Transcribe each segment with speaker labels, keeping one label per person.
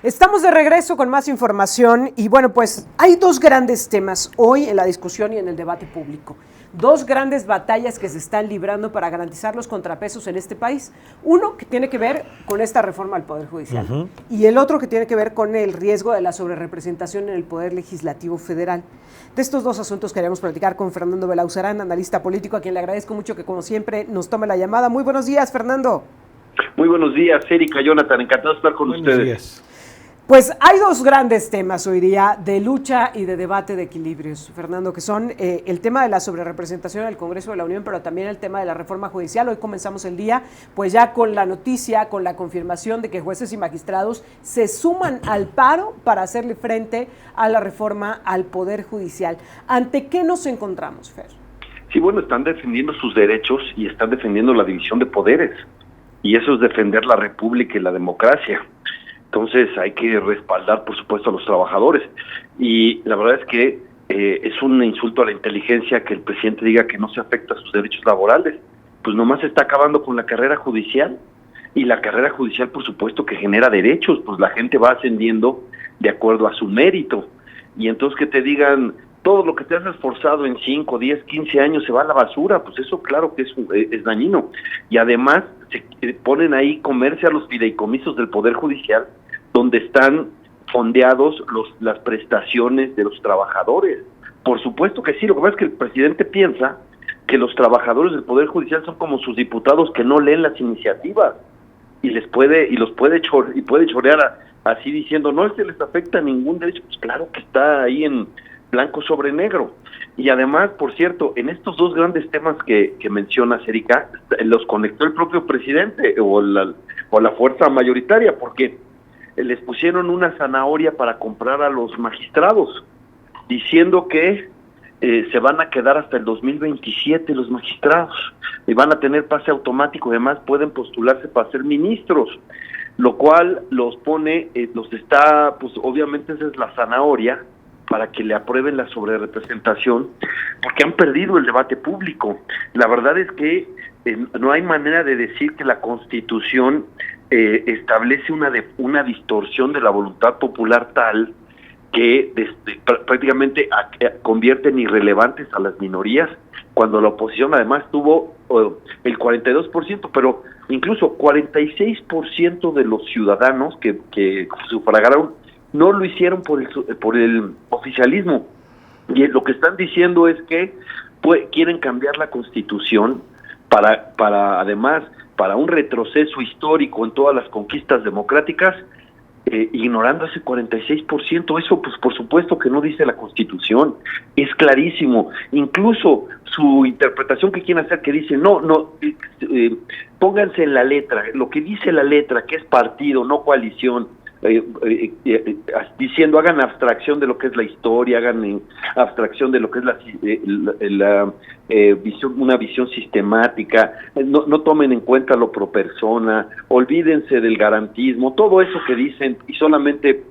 Speaker 1: Estamos de regreso con más información y bueno, pues hay dos grandes temas hoy en la discusión y en el debate público. Dos grandes batallas que se están librando para garantizar los contrapesos en este país. Uno que tiene que ver con esta reforma al Poder Judicial y el otro que tiene que ver con el riesgo de la sobrerepresentación en el Poder Legislativo Federal. De estos dos asuntos queríamos platicar con Fernando Belauzarán, analista político, a quien le agradezco mucho que como siempre nos tome la llamada. Muy buenos días, Fernando.
Speaker 2: Muy buenos días, Erika, Jonathan, encantado de estar con ustedes.
Speaker 3: Días.
Speaker 1: Pues hay dos grandes temas hoy día de lucha y de debate de equilibrios, Fernando, que son el tema de la sobrerepresentación en el Congreso de la Unión, pero también el tema de la reforma judicial. Hoy comenzamos el día pues ya con la noticia, con la confirmación de que jueces y magistrados se suman al paro para hacerle frente a la reforma al Poder Judicial. ¿Ante qué nos encontramos, Fer?
Speaker 2: Sí, bueno, están defendiendo sus derechos y están defendiendo la división de poderes. Y eso es defender la república y la democracia. Entonces hay que respaldar, por supuesto, a los trabajadores. Y la verdad es que es un insulto a la inteligencia que el presidente diga que no se afecta a sus derechos laborales. Pues nomás está acabando con la carrera judicial. Y la carrera judicial, por supuesto, que genera derechos. Pues la gente va ascendiendo de acuerdo a su mérito. Y entonces que te digan, todo lo que te has esforzado en 5, 10, 15 años se va a la basura, pues eso claro que es dañino. Y además se ponen ahí comerse a los fideicomisos del Poder Judicial, donde están fondeados las prestaciones de los trabajadores. Por supuesto que sí, lo que pasa es que el presidente piensa que los trabajadores del Poder Judicial son como sus diputados que no leen las iniciativas y puede chorear así diciendo, no se les afecta ningún derecho. Pues claro que está ahí en blanco sobre negro. Y además, por cierto, en estos dos grandes temas que mencionas, Erika, los conectó el propio presidente o la fuerza mayoritaria, porque les pusieron una zanahoria para comprar a los magistrados, diciendo que se van a quedar hasta el 2027 los magistrados, y van a tener pase automático, además pueden postularse para ser ministros, lo cual los pone, pues obviamente esa es la zanahoria, para que le aprueben la sobrerepresentación, porque han perdido el debate público. La verdad es que no hay manera de decir que la Constitución establece una distorsión de la voluntad popular tal que prácticamente convierte en irrelevantes a las minorías, cuando la oposición además tuvo el 42%, pero incluso 46% de los ciudadanos que sufragaron no lo hicieron por el oficialismo. Y lo que están diciendo es que quieren cambiar la Constitución para además, para un retroceso histórico en todas las conquistas democráticas, ignorando ese 46%. Eso, pues, por supuesto que no dice la Constitución. Es clarísimo. Incluso su interpretación que quieren hacer, que dice, pónganse en la letra, lo que dice la letra, que es partido, no coalición, diciendo, hagan abstracción de lo que es la historia, hagan abstracción de lo que es una visión sistemática, no tomen en cuenta lo pro persona, olvídense del garantismo, todo eso que dicen y solamente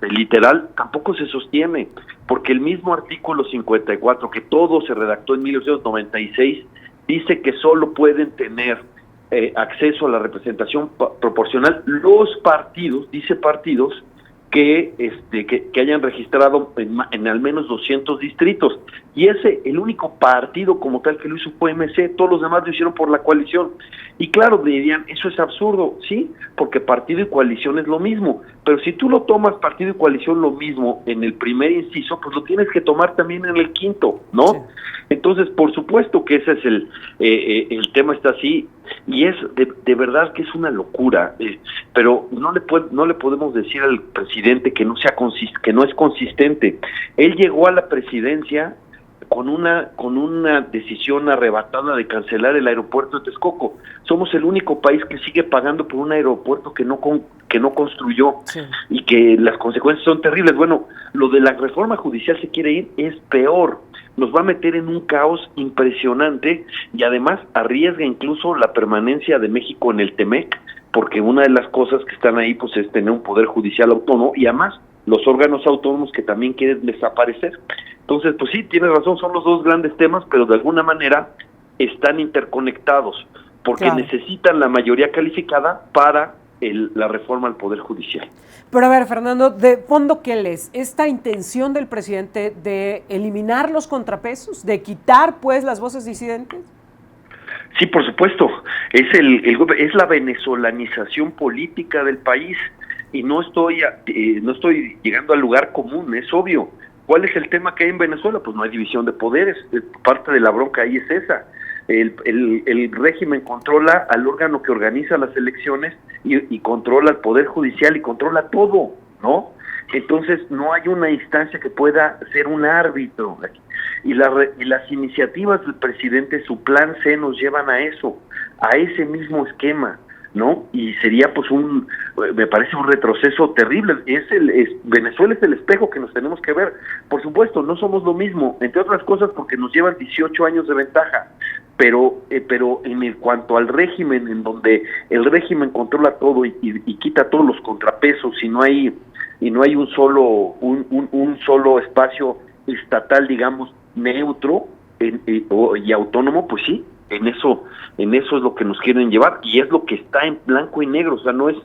Speaker 2: literal tampoco se sostiene, porque el mismo artículo 54, que todo se redactó en 1996, dice que solo pueden tener acceso a la representación proporcional los partidos, dice partidos, que hayan registrado en al menos 200 distritos. Y el único partido como tal que lo hizo fue MC, todos los demás lo hicieron por la coalición. Y claro, dirían, eso es absurdo, sí, porque partido y coalición es lo mismo, pero si tú lo tomas partido y coalición lo mismo en el primer inciso, pues lo tienes que tomar también en el quinto, ¿no? Sí. Entonces, por supuesto que ese es el tema, está así, y es de verdad que es una locura, pero no le podemos decir al presidente que no es consistente. Él llegó a la presidencia con una decisión arrebatada de cancelar el aeropuerto de Texcoco. Somos el único país que sigue pagando por un aeropuerto que no construyó, sí, y que las consecuencias son terribles. Bueno, lo de la reforma judicial se quiere ir, es peor. Nos va a meter en un caos impresionante y además arriesga incluso la permanencia de México en el TEMEC, porque una de las cosas que están ahí pues es tener un poder judicial autónomo y además los órganos autónomos que también quieren desaparecer. Entonces, pues sí, tienes razón, son los dos grandes temas, pero de alguna manera están interconectados, porque claro, necesitan la mayoría calificada para la reforma al Poder Judicial.
Speaker 1: Pero a ver, Fernando, de fondo, ¿qué lees? ¿Esta intención del presidente de eliminar los contrapesos, de quitar, pues, las voces disidentes?
Speaker 2: Sí, por supuesto. Es la venezolanización política del país y no estoy llegando al lugar común, es obvio. ¿Cuál es el tema que hay en Venezuela? Pues no hay división de poderes. Parte de la bronca ahí es esa. El régimen controla al órgano que organiza las elecciones y controla al Poder Judicial y controla todo, ¿no? Entonces no hay una instancia que pueda ser un árbitro. Y las iniciativas del presidente, su plan C, nos llevan a eso, a ese mismo esquema, ¿no? Y sería pues me parece un retroceso terrible. Venezuela es el espejo que nos tenemos que ver. Por supuesto, no somos lo mismo, entre otras cosas porque nos llevan 18 años de ventaja, pero en cuanto al régimen, en donde el régimen controla todo y quita todos los contrapesos y no hay un solo espacio estatal, digamos, neutro y autónomo, pues sí, en eso es lo que nos quieren llevar y es lo que está en blanco y negro. O sea, no es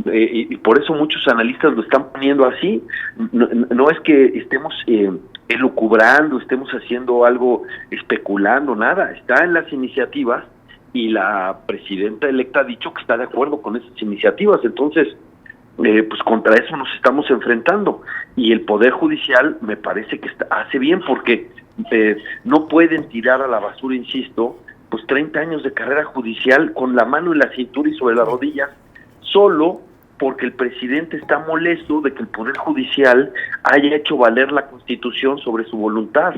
Speaker 2: y por eso muchos analistas lo están poniendo así. No es que estemos elucubrando, estemos haciendo algo, especulando, nada, está en las iniciativas y la presidenta electa ha dicho que está de acuerdo con esas iniciativas. Entonces pues contra eso nos estamos enfrentando y el Poder Judicial me parece que hace bien porque no pueden tirar a la basura, insisto, pues 30 años de carrera judicial con la mano en la cintura y sobre las rodillas, solo porque el presidente está molesto de que el Poder Judicial haya hecho valer la Constitución sobre su voluntad.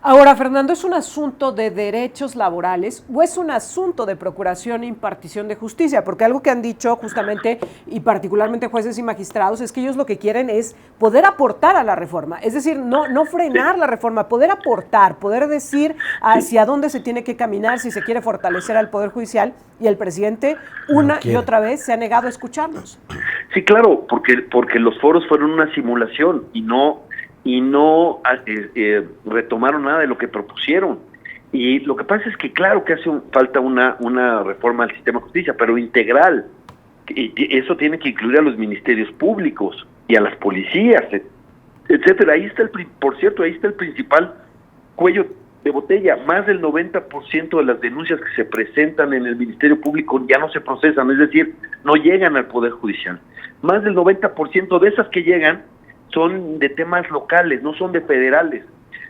Speaker 1: Ahora, Fernando, ¿es un asunto de derechos laborales o es un asunto de procuración e impartición de justicia? Porque algo que han dicho justamente, y particularmente jueces y magistrados, es que ellos lo que quieren es poder aportar a la reforma. Es decir, no frenar la reforma, poder aportar, poder decir hacia dónde se tiene que caminar si se quiere fortalecer al Poder Judicial, y el presidente y otra vez se ha negado a escucharnos.
Speaker 2: Sí, claro, porque los foros fueron una simulación y no retomaron nada de lo que propusieron. Y lo que pasa es que claro que hace falta una reforma al sistema de justicia, pero integral. Y eso tiene que incluir a los ministerios públicos y a las policías, etcétera. Por cierto, ahí está el principal cuello de botella. Más del 90% de las denuncias que se presentan en el Ministerio Público ya no se procesan, es decir, no llegan al Poder Judicial. Más del 90% de esas que llegan son de temas locales, no son de federales.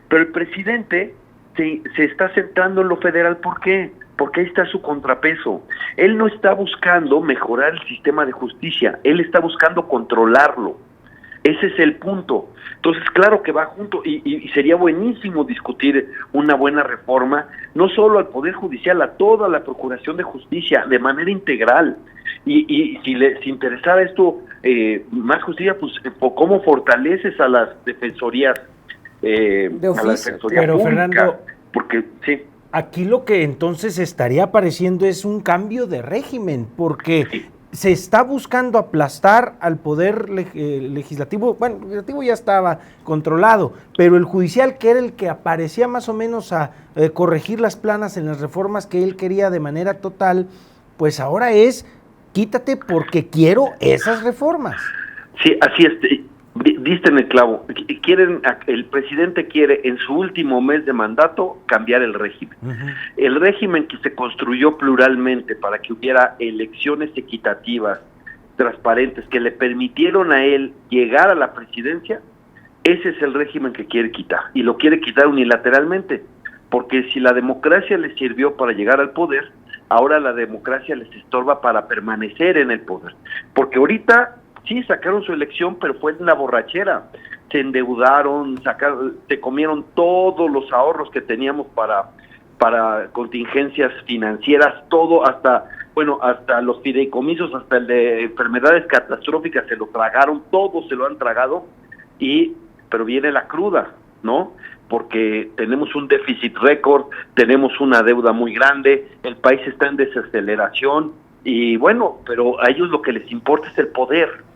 Speaker 2: Pero el presidente se está centrando en lo federal. ¿Por qué? Porque ahí está su contrapeso. Él no está buscando mejorar el sistema de justicia, él está buscando controlarlo. Ese es el punto. Entonces, claro que va junto y sería buenísimo discutir una buena reforma, no solo al Poder Judicial, a toda la Procuración de Justicia, de manera integral. Y si les interesara esto, más justicia, pues ¿cómo fortaleces a las defensorías?
Speaker 1: De oficio.
Speaker 2: A la defensoría
Speaker 3: Pero
Speaker 2: pública?
Speaker 3: Fernando,
Speaker 2: porque sí.
Speaker 3: Aquí lo que entonces estaría apareciendo es un cambio de régimen, porque se está buscando aplastar al poder legislativo. Bueno, el legislativo ya estaba controlado, pero el judicial, que era el que aparecía más o menos a corregir las planas en las reformas que él quería de manera total, pues ahora es quítate porque quiero esas reformas.
Speaker 2: Sí, así es. Diste en el clavo. El presidente quiere en su último mes de mandato cambiar el régimen. Uh-huh. El régimen que se construyó pluralmente para que hubiera elecciones equitativas, transparentes, que le permitieron a él llegar a la presidencia, ese es el régimen que quiere quitar. Y lo quiere quitar unilateralmente. Porque si la democracia les sirvió para llegar al poder, ahora la democracia les estorba para permanecer en el poder. Porque ahorita sí sacaron su elección, pero fue una borrachera. Se endeudaron, se comieron todos los ahorros que teníamos para contingencias financieras, todo, hasta los fideicomisos, hasta el de enfermedades catastróficas se lo tragaron, todo se lo han tragado, pero viene la cruda, ¿no? Porque tenemos un déficit récord, tenemos una deuda muy grande, el país está en desaceleración, y bueno, pero a ellos lo que les importa es el poder.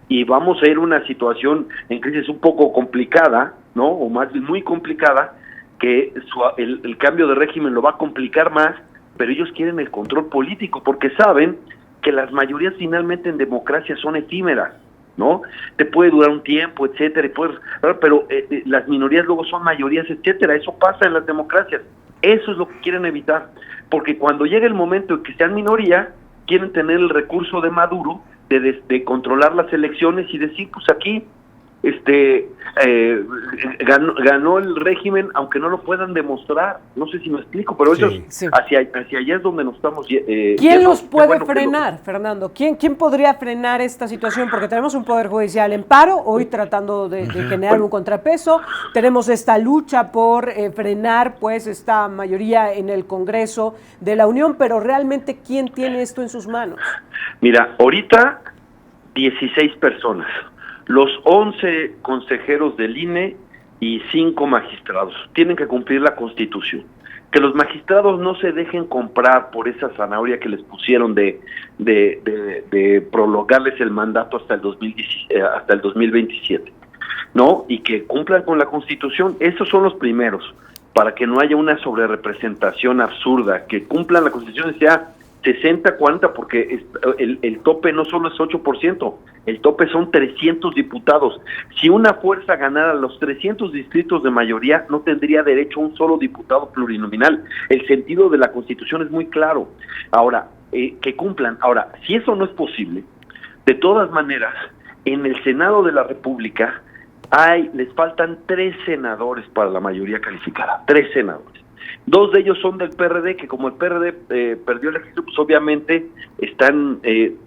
Speaker 2: Y vamos a ir a una situación en crisis un poco complicada, ¿no? O más bien muy complicada, que el cambio de régimen lo va a complicar más, pero ellos quieren el control político, porque saben que las mayorías finalmente en democracia son efímeras, ¿no? Te puede durar un tiempo, etcétera, pero las minorías luego son mayorías, etcétera. Eso pasa en las democracias. Eso es lo que quieren evitar, porque cuando llega el momento en que sean minoría, quieren tener el recurso de Maduro de controlar las elecciones y decir, pues aquí ganó el régimen, aunque no lo puedan demostrar. No sé si me explico, pero
Speaker 1: Sí.
Speaker 2: hacia allá es donde nos estamos
Speaker 1: ¿Quién los puede frenar, Fernando? ¿Quién podría frenar esta situación? Porque tenemos un Poder Judicial en paro, hoy tratando de generar un contrapeso. Tenemos esta lucha por frenar pues esta mayoría en el Congreso de la Unión, pero realmente, ¿quién tiene esto en sus manos?
Speaker 2: Mira, ahorita 16 personas. Los 11 consejeros del INE y 5 magistrados tienen que cumplir la Constitución. Que los magistrados no se dejen comprar por esa zanahoria que les pusieron de prolongarles el mandato hasta el 2027, ¿no? Y que cumplan con la Constitución. Esos son los primeros, para que no haya una sobrerepresentación absurda, que cumplan la Constitución y sea 60-40, porque el tope no solo es 8%, el tope son 300 diputados. Si una fuerza ganara los 300 distritos de mayoría, no tendría derecho a un solo diputado plurinominal. El sentido de la Constitución es muy claro. Ahora, que cumplan. Ahora, si eso no es posible, de todas maneras, en el Senado de la República les faltan 3 senadores para la mayoría calificada, 3 senadores. 2 de ellos son del PRD, que como el PRD perdió el registro, pues obviamente están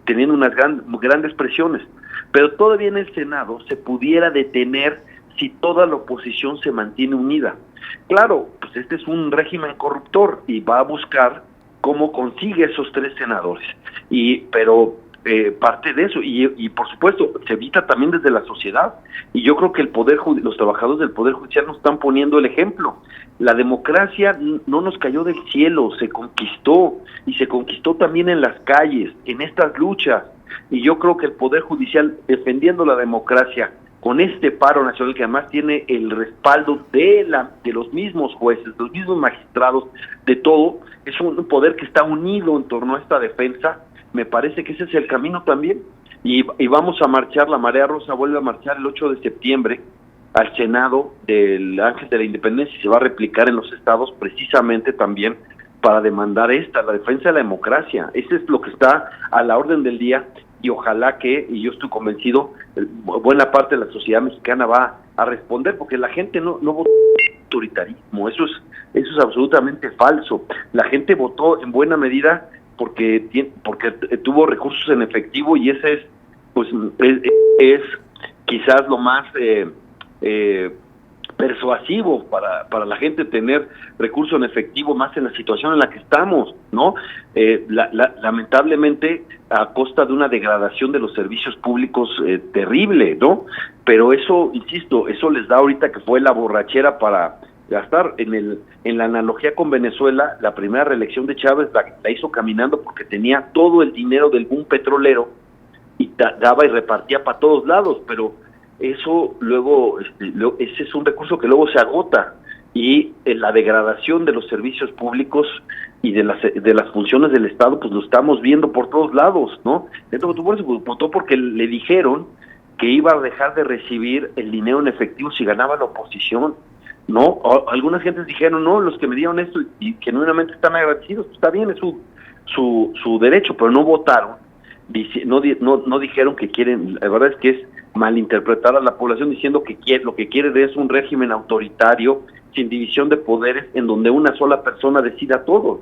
Speaker 2: teniendo unas grandes presiones. Pero todavía en el Senado se pudiera detener si toda la oposición se mantiene unida. Claro, pues este es un régimen corruptor y va a buscar cómo consigue esos 3 senadores. Pero parte de eso, y por supuesto, se evita también desde la sociedad. Y yo creo que los trabajadores del Poder Judicial nos están poniendo el ejemplo. La democracia no nos cayó del cielo, se conquistó, y se conquistó también en las calles, en estas luchas. Y yo creo que el Poder Judicial, defendiendo la democracia, con este paro nacional que además tiene el respaldo de los mismos jueces, los mismos magistrados, de todo, es un poder que está unido en torno a esta defensa. Me parece que ese es el camino también. Y vamos a marchar, la Marea Rosa vuelve a marchar el 8 de septiembre al Senado del Ángel de la Independencia y se va a replicar en los estados precisamente también para demandar la defensa de la democracia. Eso es lo que está a la orden del día, y ojalá y yo estoy convencido, buena parte de la sociedad mexicana va a responder, porque la gente no votó autoritarismo, eso es absolutamente falso. La gente votó en buena medida porque tuvo recursos en efectivo, y ese es quizás lo más persuasivo para la gente, tener recursos en efectivo, más en la situación en la que estamos, ¿no? Lamentablemente a costa de una degradación de los servicios públicos terrible, ¿no? Pero eso, insisto, eso les da ahorita que fue la borrachera para gastar. En la analogía con Venezuela, la primera reelección de Chávez la hizo caminando porque tenía todo el dinero del boom petrolero y daba y repartía para todos lados, pero eso luego, ese es un recurso que luego se agota, y la degradación de los servicios públicos y de las funciones del Estado, pues lo estamos viendo por todos lados, ¿no? Entonces, votó porque le dijeron que iba a dejar de recibir el dinero en efectivo si ganaba la oposición, ¿no? Algunas gentes dijeron, no, los que me dieron esto y genuinamente están agradecidos, pues está bien, es su derecho, pero no votaron, no dijeron que quieren. La verdad es que es malinterpretar a la población diciendo que lo que quiere es un régimen autoritario, sin división de poderes, en donde una sola persona decida todo.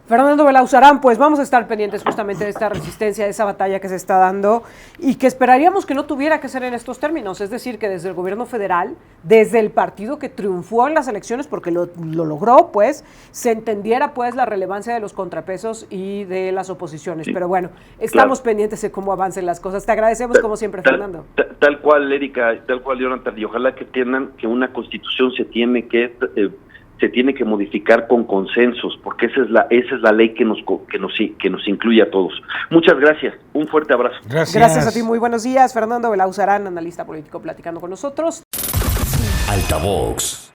Speaker 1: Fernando Belauzarán, pues vamos a estar pendientes justamente de esta resistencia, de esa batalla que se está dando y que esperaríamos que no tuviera que ser en estos términos, es decir, que desde el gobierno federal, desde el partido que triunfó en las elecciones, porque lo logró, pues, se entendiera pues la relevancia de los contrapesos y de las oposiciones. Sí. Pero bueno, estamos pendientes de cómo avancen las cosas. Te agradecemos como siempre, Fernando.
Speaker 2: Tal cual, Erika, tal cual, Jonathan, y ojalá que entiendan que una constitución se tiene que modificar con consensos, porque esa es la ley que nos incluye a todos. Muchas gracias, un fuerte abrazo.
Speaker 1: Gracias a ti, muy buenos días. Fernando Belauzarán, analista político, platicando con nosotros.
Speaker 4: Altavox.